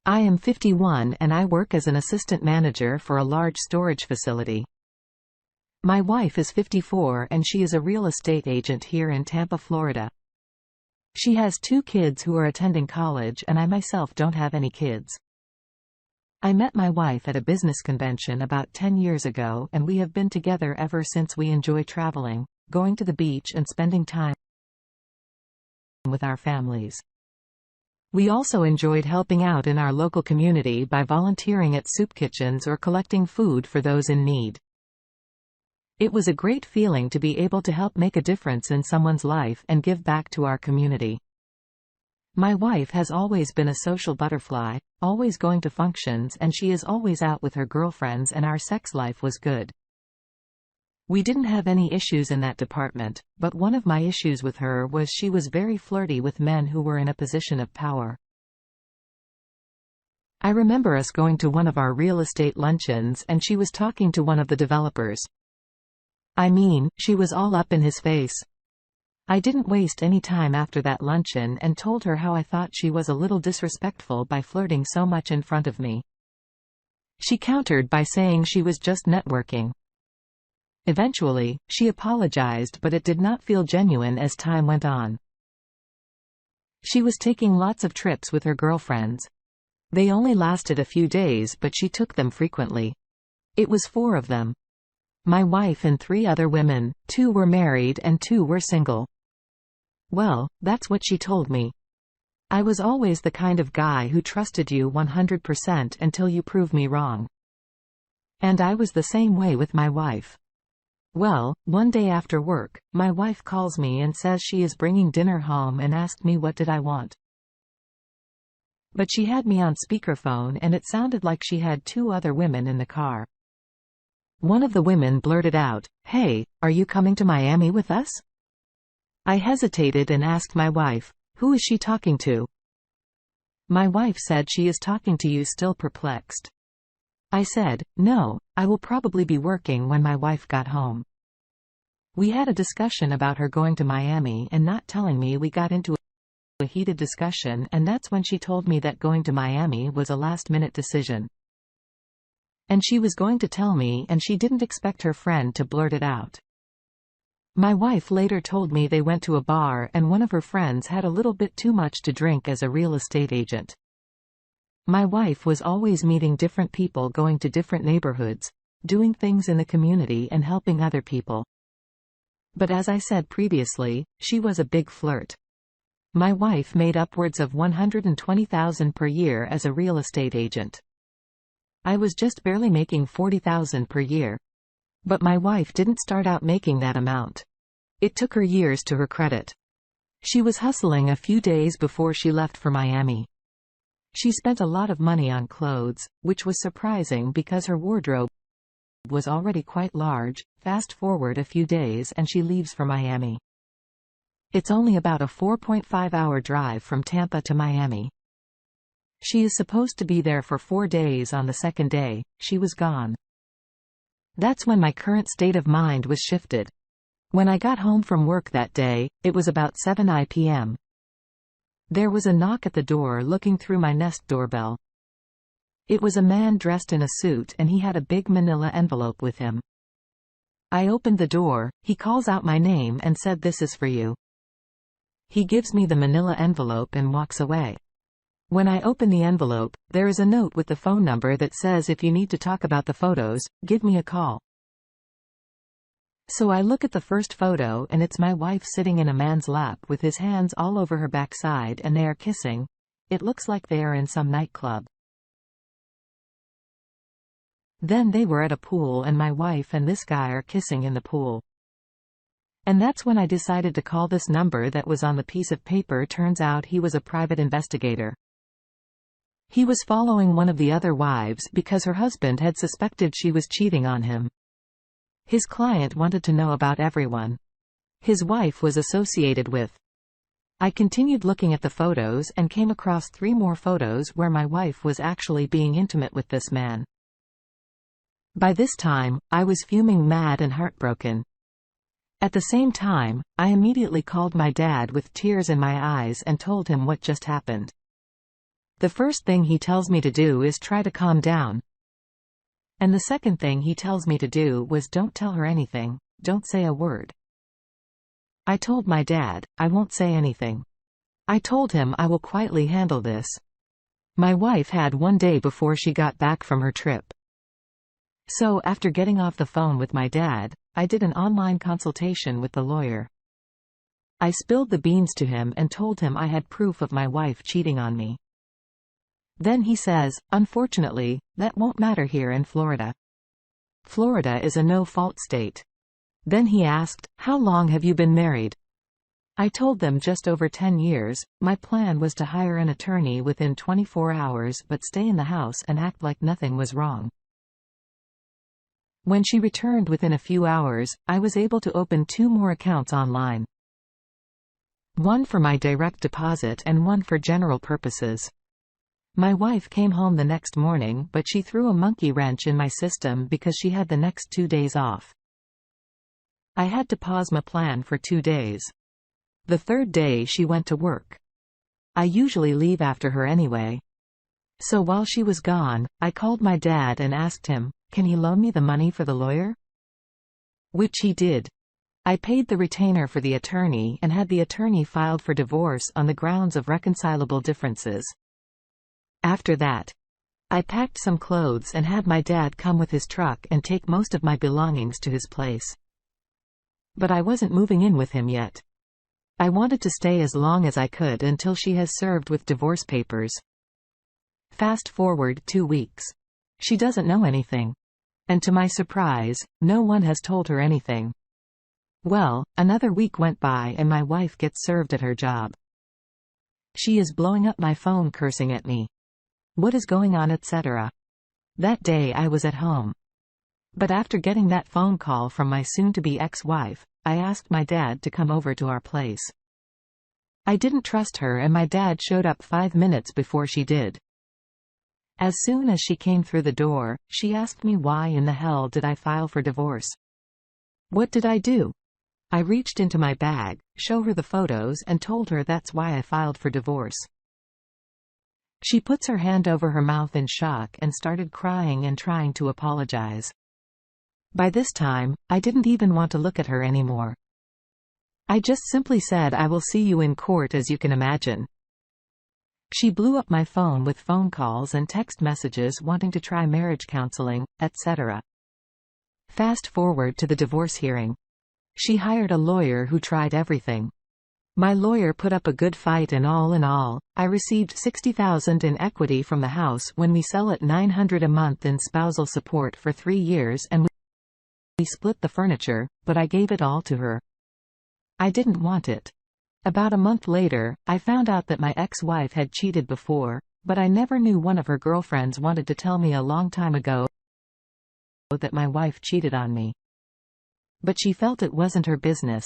I am 51 and I work as an assistant manager for a large storage facility. My wife is 54 and she is a real estate agent here in Tampa, Florida. She has 2 kids who are attending college and I myself don't have any kids. I met my wife at a business convention about 10 years ago and we have been together ever since. We enjoy traveling, going to the beach and spending time with our families. We also enjoyed helping out in our local community by volunteering at soup kitchens or collecting food for those in need. It was a great feeling to be able to help make a difference in someone's life and give back to our community. My wife has always been a social butterfly, always going to functions, and she is always out with her girlfriends, and our sex life was good. We didn't have any issues in that department, but one of my issues with her was she was very flirty with men who were in a position of power. I remember us going to one of our real estate luncheons and she was talking to one of the developers. I mean, she was all up in his face. I didn't waste any time after that luncheon and told her how I thought she was a little disrespectful by flirting so much in front of me. She countered by saying she was just networking. Eventually, she apologized, but it did not feel genuine as time went on. She was taking lots of trips with her girlfriends. They only lasted a few days, but she took them frequently. It was 4 of them. My wife and 3 other women, 2 were married and 2 were single. Well, that's what she told me. I was always the kind of guy who trusted you 100% until you prove me wrong. And I was the same way with my wife. Well, one day after work, my wife calls me and says she is bringing dinner home and asked me what did I want. But she had me on speakerphone and it sounded like she had 2 other women in the car. One of the women blurted out, "Hey, are you coming to Miami with us?" I hesitated and asked my wife, "Who is she talking to?" My wife said she is talking to you, still perplexed. I said, "No, I will probably be working when my wife got home." We had a discussion about her going to Miami and not telling me. We got into a heated discussion and that's when she told me that going to Miami was a last-minute decision. And she was going to tell me and she didn't expect her friend to blurt it out. My wife later told me they went to a bar and one of her friends had a little bit too much to drink. As a real estate agent, my wife was always meeting different people, going to different neighborhoods, doing things in the community and helping other people. But as I said previously, she was a big flirt. My wife made upwards of $120,000 per year as a real estate agent. I was just barely making $40,000 per year. But my wife didn't start out making that amount. It took her years to her credit. She was hustling a few days before she left for Miami. She spent a lot of money on clothes, which was surprising because her wardrobe was already quite large. Fast forward a few days and she leaves for Miami. It's only about a 4.5-hour drive from Tampa to Miami. She is supposed to be there for 4 days. On the 2nd day, she was gone. That's when my current state of mind was shifted. When I got home from work that day, it was about 7 p.m. There was a knock at the door. Looking through my Nest doorbell, it was a man dressed in a suit and he had a big manila envelope with him. I opened the door, he calls out my name and said, "This is for you." He gives me the manila envelope and walks away. When I open the envelope, there is a note with the phone number that says, "If you need to talk about the photos, give me a call." So I look at the first photo and it's my wife sitting in a man's lap with his hands all over her backside and they are kissing. It looks like they are in some nightclub. Then they were at a pool and my wife and this guy are kissing in the pool. And that's when I decided to call this number that was on the piece of paper. Turns out he was a private investigator. He was following one of the other wives because her husband had suspected she was cheating on him. His client wanted to know about everyone his wife was associated with. I continued looking at the photos and came across 3 more photos where my wife was actually being intimate with this man. By this time, I was fuming, mad and heartbroken. At the same time, I immediately called my dad with tears in my eyes and told him what just happened. The first thing he tells me to do is try to calm down. And the second thing he tells me to do was don't tell her anything, don't say a word. I told my dad, I won't say anything. I told him I will quietly handle this. My wife had one day before she got back from her trip. So after getting off the phone with my dad, I did an online consultation with the lawyer. I spilled the beans to him and told him I had proof of my wife cheating on me. Then he says, unfortunately, that won't matter here in Florida. Florida is a no-fault state. Then he asked, how long have you been married? I told them just over 10 years. My plan was to hire an attorney within 24 hours but stay in the house and act like nothing was wrong. When she returned within a few hours, I was able to open 2 more accounts online. One for my direct deposit and one for general purposes. My wife came home the next morning, but she threw a monkey wrench in my system because she had the next 2 days off. I had to pause my plan for 2 days. The third day she went to work. I usually leave after her anyway. So while she was gone, I called my dad and asked him, can he loan me the money for the lawyer? Which he did. I paid the retainer for the attorney and had the attorney filed for divorce on the grounds of reconcilable differences. After that, I packed some clothes and had my dad come with his truck and take most of my belongings to his place. But I wasn't moving in with him yet. I wanted to stay as long as I could until she has served with divorce papers. Fast forward 2 weeks. She doesn't know anything. And to my surprise, no one has told her anything. Well, another week went by and my wife gets served at her job. She is blowing up my phone cursing at me. What is going on, etc. That day I was at home. But after getting that phone call from my soon-to-be ex-wife, I asked my dad to come over to our place. I didn't trust her and my dad showed up 5 minutes before she did. As soon as she came through the door, she asked me why in the hell did I file for divorce. What did I do? I reached into my bag, showed her the photos and told her that's why I filed for divorce. She puts her hand over her mouth in shock and started crying and trying to apologize. By this time, I didn't even want to look at her anymore. I just simply said I will see you in court, as you can imagine. She blew up my phone with phone calls and text messages wanting to try marriage counseling, etc. Fast forward to the divorce hearing. She hired a lawyer who tried everything. My lawyer put up a good fight and all in all, I received $60,000 in equity from the house when we sell it, $900 a month in spousal support for 3 years, and we split the furniture, but I gave it all to her. I didn't want it. About a month later, I found out that my ex-wife had cheated before, but I never knew. One of her girlfriends wanted to tell me a long time ago that my wife cheated on me. But she felt it wasn't her business.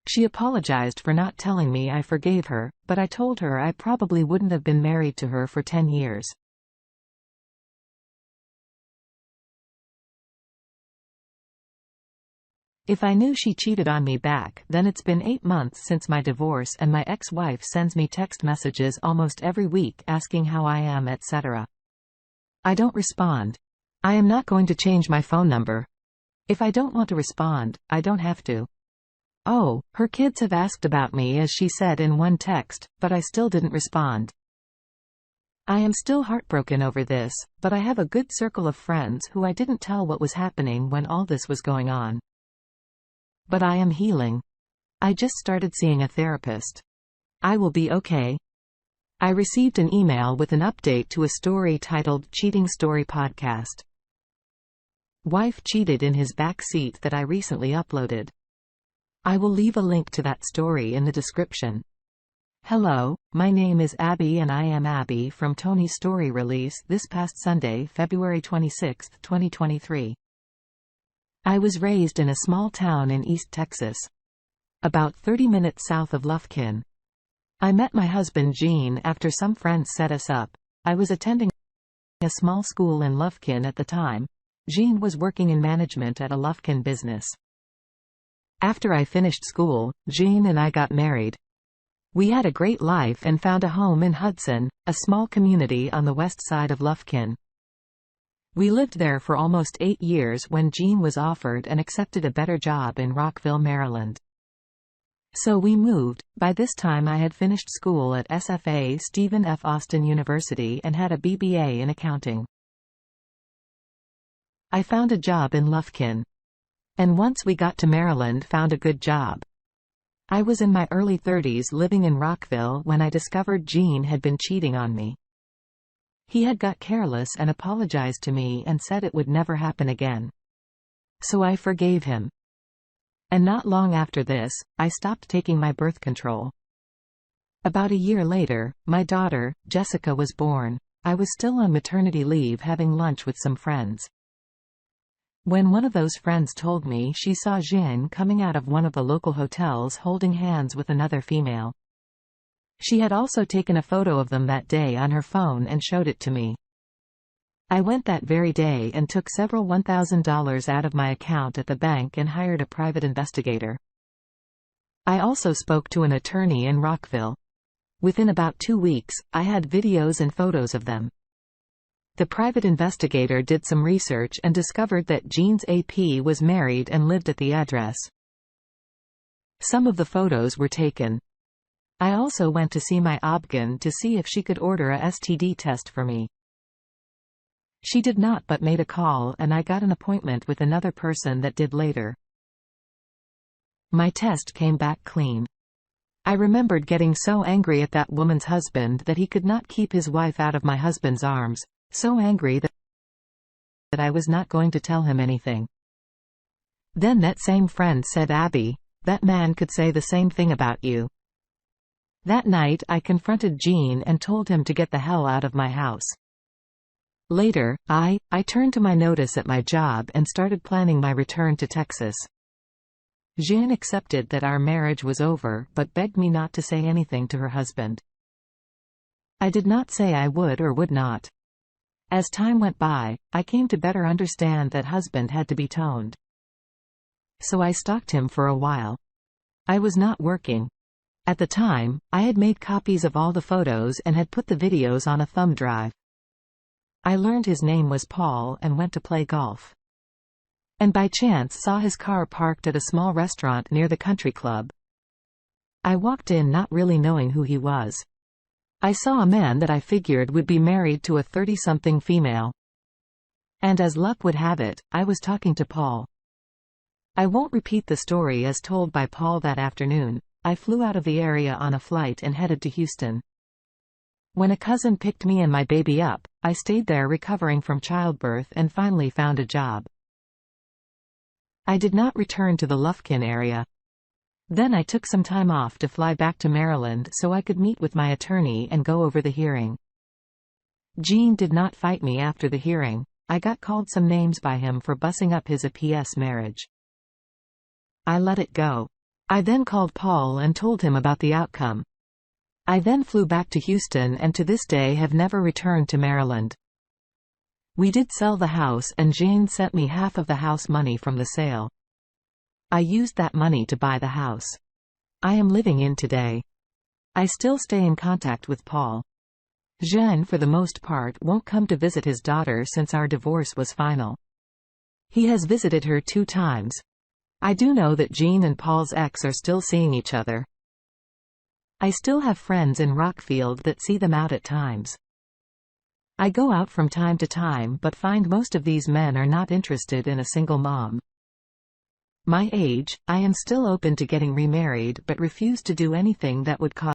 She apologized for not telling me. I forgave her, but I told her I probably wouldn't have been married to her for 10 years. If I knew she cheated on me back then. It's been 8 months since my divorce and my ex-wife sends me text messages almost every week asking how I am, etc. I don't respond. I am not going to change my phone number. If I don't want to respond, I don't have to. Oh, her kids have asked about me, as she said in one text, but I still didn't respond. I am still heartbroken over this, but I have a good circle of friends who I didn't tell what was happening when all this was going on. But I am healing. I just started seeing a therapist. I will be okay. I received an email with an update to a story titled Cheating Story Podcast. Wife cheated in his back seat that I recently uploaded. I will leave a link to that story in the description. Hello, my name is Abby and I am Abby from Tony's story release this past Sunday, February 26, 2023. I was raised in a small town in East Texas, about 30 minutes south of Lufkin. I met my husband Gene after some friends set us up. I was attending a small school in Lufkin at the time. Gene was working in management at a Lufkin business. After I finished school, Gene and I got married. We had a great life and found a home in Hudson, a small community on the west side of Lufkin. We lived there for almost 8 years when Jean was offered and accepted a better job in Rockville, Maryland. So we moved. By this time I had finished school at SFA Stephen F. Austin University and had a BBA in accounting. I found a job in Lufkin. And once we got to Maryland, found a good job. I was in my early 30s living in Rockville when I discovered Jean had been cheating on me. He had got careless and apologized to me and said it would never happen again. So I forgave him. And not long after this, I stopped taking my birth control. About a year later, my daughter, Jessica, was born. I was still on maternity leave having lunch with some friends. When one of those friends told me she saw Jean coming out of one of the local hotels holding hands with another female. She had also taken a photo of them that day on her phone and showed it to me. I went that very day and took several $1,000 out of my account at the bank and hired a private investigator. I also spoke to an attorney in Rockville. Within about 2 weeks, I had videos and photos of them. The private investigator did some research and discovered that Jean's AP was married and lived at the address. Some of the photos were taken. I also went to see my OB-GYN to see if she could order a STD test for me. She did not, but made a call and I got an appointment with another person that did later. My test came back clean. I remembered getting so angry at that woman's husband that he could not keep his wife out of my husband's arms, so angry that I was not going to tell him anything. Then that same friend said, "Abby, that man could say the same thing about you." That night I confronted Jean and told him to get the hell out of my house. Later, I turned to my notice at my job and started planning my return to Texas. Jean accepted that our marriage was over but begged me not to say anything to her husband. I did not say I would or would not. As time went by, I came to better understand that husband had to be toned. So I stalked him for a while. I was not working. At the time, I had made copies of all the photos and had put the videos on a thumb drive. I learned his name was Paul and went to play golf. And by chance saw his car parked at a small restaurant near the country club. I walked in not really knowing who he was. I saw a man that I figured would be married to a 30-something female. And as luck would have it, I was talking to Paul. I won't repeat the story as told by Paul that afternoon. I flew out of the area on a flight and headed to Houston. When a cousin picked me and my baby up, I stayed there recovering from childbirth and finally found a job. I did not return to the Lufkin area. Then I took some time off to fly back to Maryland so I could meet with my attorney and go over the hearing. Jean did not fight me after the hearing. I got called some names by him for bussing up his APS marriage. I let it go. I then called Paul and told him about the outcome. I then flew back to Houston and to this day have never returned to Maryland. We did sell the house and Jane sent me half of the house money from the sale. I used that money to buy the house I am living in today. I still stay in contact with Paul. Jean for the most part won't come to visit his daughter since our divorce was final. He has visited her 2 times. I do know that Jean and Paul's ex are still seeing each other. I still have friends in Rockfield that see them out at times. I go out from time to time but find most of these men are not interested in a single mom. My age, I am still open to getting remarried but refuse to do anything that would cause